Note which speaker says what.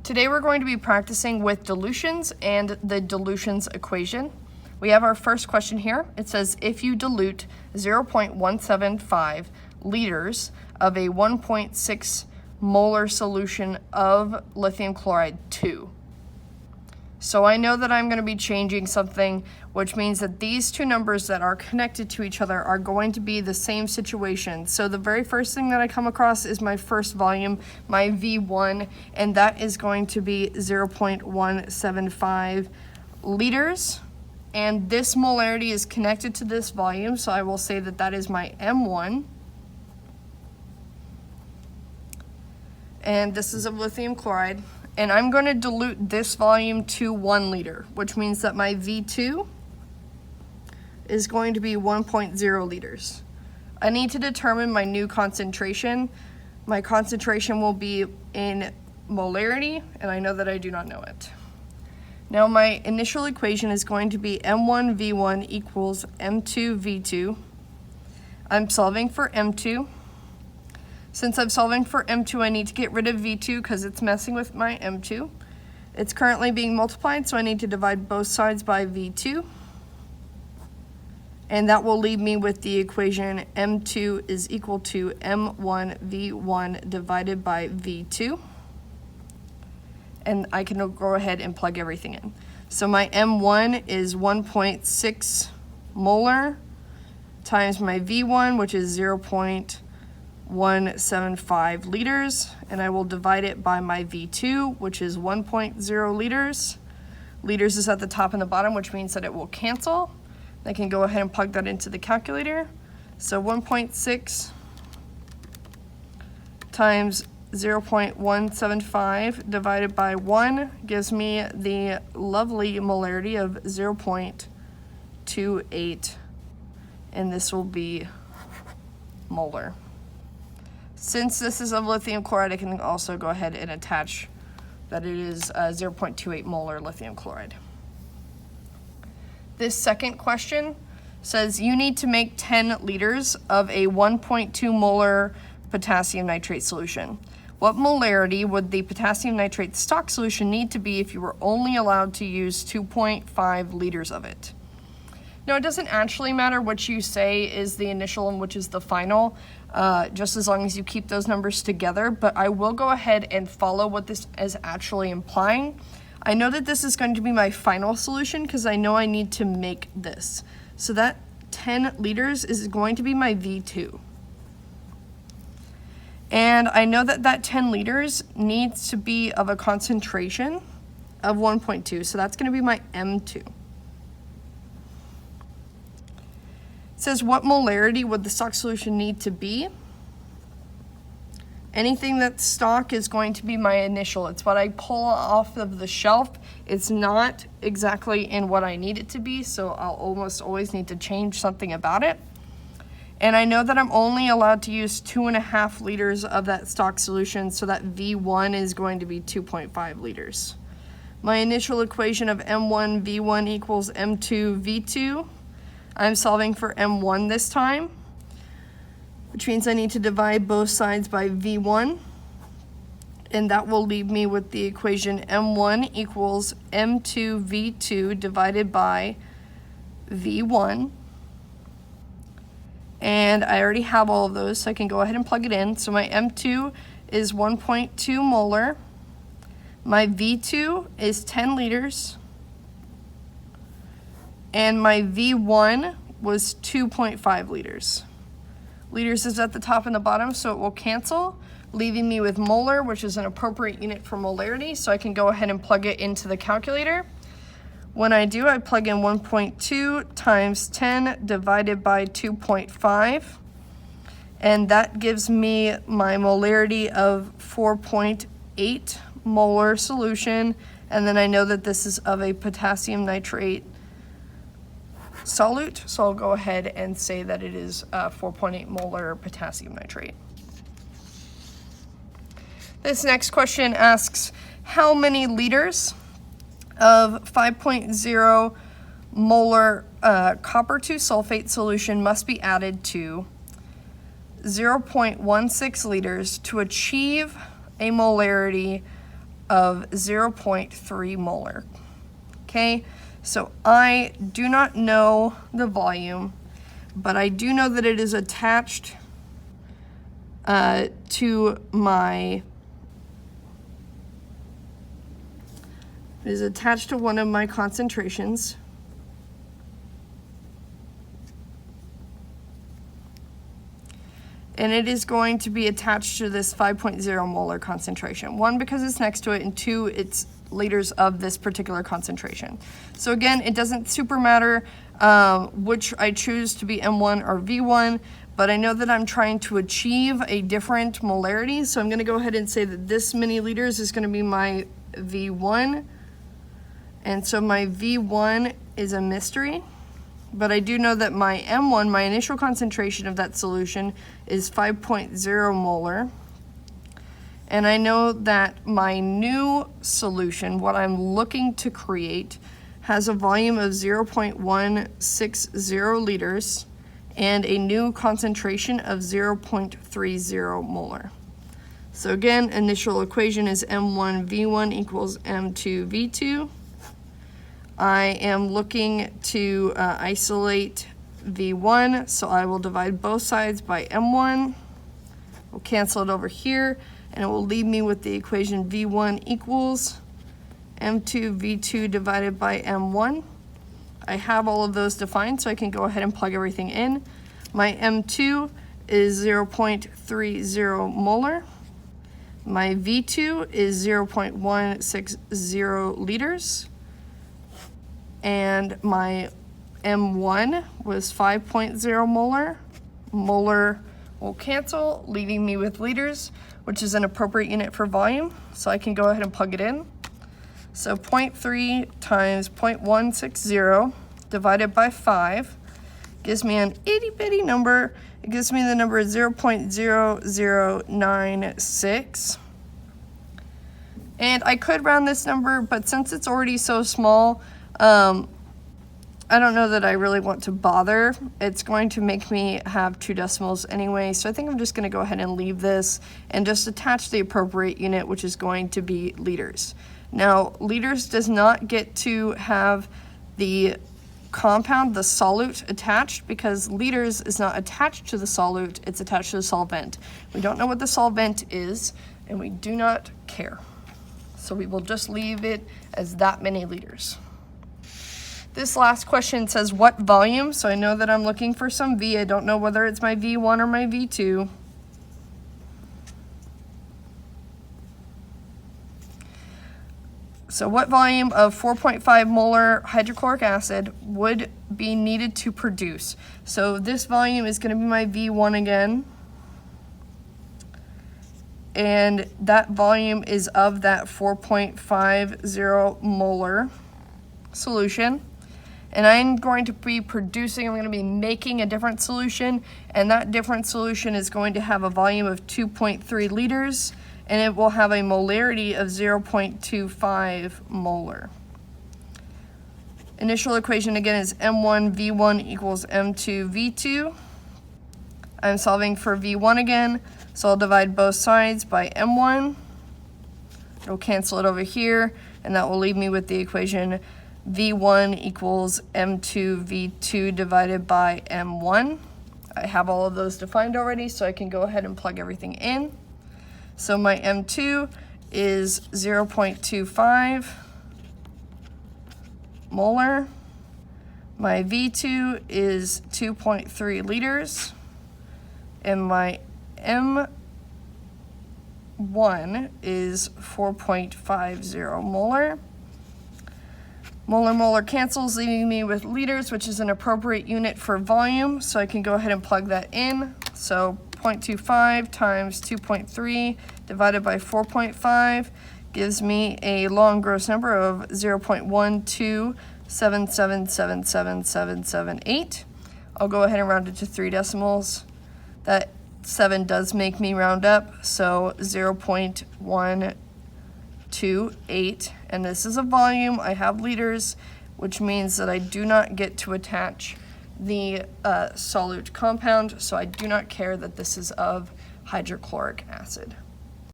Speaker 1: Today we're going to be practicing with dilutions and the dilutions equation. We have our first question here. It says if you dilute 0.175 liters of a 1.6 molar solution of lithium chloride 2. So I know that I'm going to be changing something, which means that these two numbers that are connected to each other are going to be the same situation. So the very first thing that I come across is my first volume, my V1, and that is going to be 0.175 liters. And this molarity is connected to this volume, so I will say that that is my M1. And this is of lithium chloride. And I'm going to dilute this volume to 1 liter, which means that my V2 is going to be 1.0 liters. I need to determine my new concentration. My concentration will be in molarity, and I know that I do not know it. Now my initial equation is going to be M1 V1 equals M2 V2. I'm solving for M2. Since I'm solving for M2, I need to get rid of V2 because it's messing with my M2. It's currently being multiplied, so I need to divide both sides by V2. And that will leave me with the equation M2 is equal to M1 V1 divided by V2. And I can go ahead and plug everything in. So my M1 is 1.6 molar times my V1, which is 0.175 liters, and I will divide it by my V2, which is 1.0 liters. Liters is at the top and the bottom, which means that it will cancel. I can go ahead and plug that into the calculator. So 1.6 times 0.175 divided by 1 gives me the lovely molarity of 0.28, and this will be molar. Since this is of lithium chloride, I can also go ahead and attach that it is 0.28 molar lithium chloride. This second question says you need to make 10 liters of a 1.2 molar potassium nitrate solution. What molarity would the potassium nitrate stock solution need to be if you were only allowed to use 2.5 liters of it? Now, it doesn't actually matter what you say is the initial and which is the final, just as long as you keep those numbers together, but I will go ahead and follow what this is actually implying. I know that this is going to be my final solution because I know I need to make this. So that 10 liters is going to be my V2. And I know that that 10 liters needs to be of a concentration of 1.2, so that's going to be my M2. It says what molarity would the stock solution need to be? Anything that's stock is going to be my initial. It's what I pull off of the shelf. It's not exactly in what I need it to be, so I'll almost always need to change something about it. And I know that I'm only allowed to use 2.5 liters of that stock solution, so that V1 is going to be 2.5 liters. My initial equation of M1 V1 equals M2 V2. I'm solving for M1 this time, which means I need to divide both sides by V1, and that will leave me with the equation M1 equals M2 V2 divided by V1. And I already have all of those, so I can go ahead and plug it in. So my M2 is 1.2 molar. My V2 is 10 liters. And my V1 was 2.5 liters. Liters is at the top and the bottom, so it will cancel, leaving me with molar, which is an appropriate unit for molarity, so I can go ahead and plug it into the calculator. When I do, I plug in 1.2 times 10 divided by 2.5, and that gives me my molarity of 4.8 molar solution, and then I know that this is of a potassium nitrate solute, so I'll go ahead and say that it is 4.8 molar potassium nitrate. This next question asks, how many liters of 5.0 molar copper 2 sulfate solution must be added to 0.16 liters to achieve a molarity of 0.3 molar. Okay, so I do not know the volume, but I do know that it is attached to one of my concentrations. And it is going to be attached to this 5.0 molar concentration. One, because it's next to it, and two, it's liters of this particular concentration. So again, it doesn't super matter which I choose to be M1 or V1, but I know that I'm trying to achieve a different molarity. So I'm gonna go ahead and say that this many liters is gonna be my V1. And so my V1 is a mystery. But I do know that my M1, my initial concentration of that solution, is 5.0 molar. And I know that my new solution, what I'm looking to create, has a volume of 0.160 liters and a new concentration of 0.30 molar. So again, initial equation is M1V1 equals M2V2. I am looking to isolate V1, so I will divide both sides by M1. We'll cancel it over here, and it will leave me with the equation V1 equals M2V2 divided by M1. I have all of those defined, so I can go ahead and plug everything in. My M2 is 0.30 molar. My V2 is 0.160 liters. And my M1 was 5.0 molar. Molar will cancel, leaving me with liters, which is an appropriate unit for volume. So I can go ahead and plug it in. So 0.3 times 0.160 divided by 5 gives me an itty bitty number. It gives me the number 0.0096. And I could round this number, but since it's already so small, I don't know that I really want to bother. It's going to make me have 2 decimals anyway, so I think I'm just going to go ahead and leave this and just attach the appropriate unit, which is going to be liters. Now, liters does not get to have the compound, the solute, attached, because liters is not attached to the solute, it's attached to the solvent. We don't know what the solvent is, and we do not care. So we will just leave it as that many liters. This last question says what volume, so I know that I'm looking for some V. I don't know whether it's my V1 or my V2. So what volume of 4.5 molar hydrochloric acid would be needed to produce? So this volume is going to be my V1 again. And that volume is of that 4.50 molar solution. And I'm going to be producing, I'm going to be making a different solution, and that different solution is going to have a volume of 2.3 liters, and it will have a molarity of 0.25 molar. Initial equation again is M1V1 equals M2V2. I'm solving for V1 again, so I'll divide both sides by M1. It'll cancel it over here, and that will leave me with the equation V1 equals M2V2 divided by M1. I have all of those defined already, so I can go ahead and plug everything in. So my M2 is 0.25 molar. My V2 is 2.3 liters. And my M1 is 4.50 molar. Molar cancels, leaving me with liters, which is an appropriate unit for volume, so I can go ahead and plug that in. So 0.25 times 2.3 divided by 4.5 gives me a long gross number of 0.127777778. I'll go ahead and round it to 3 decimals. That 7 does make me round up, so 0.128, and this is a volume. I have liters, which means that I do not get to attach the solute compound, so I do not care that this is of hydrochloric acid.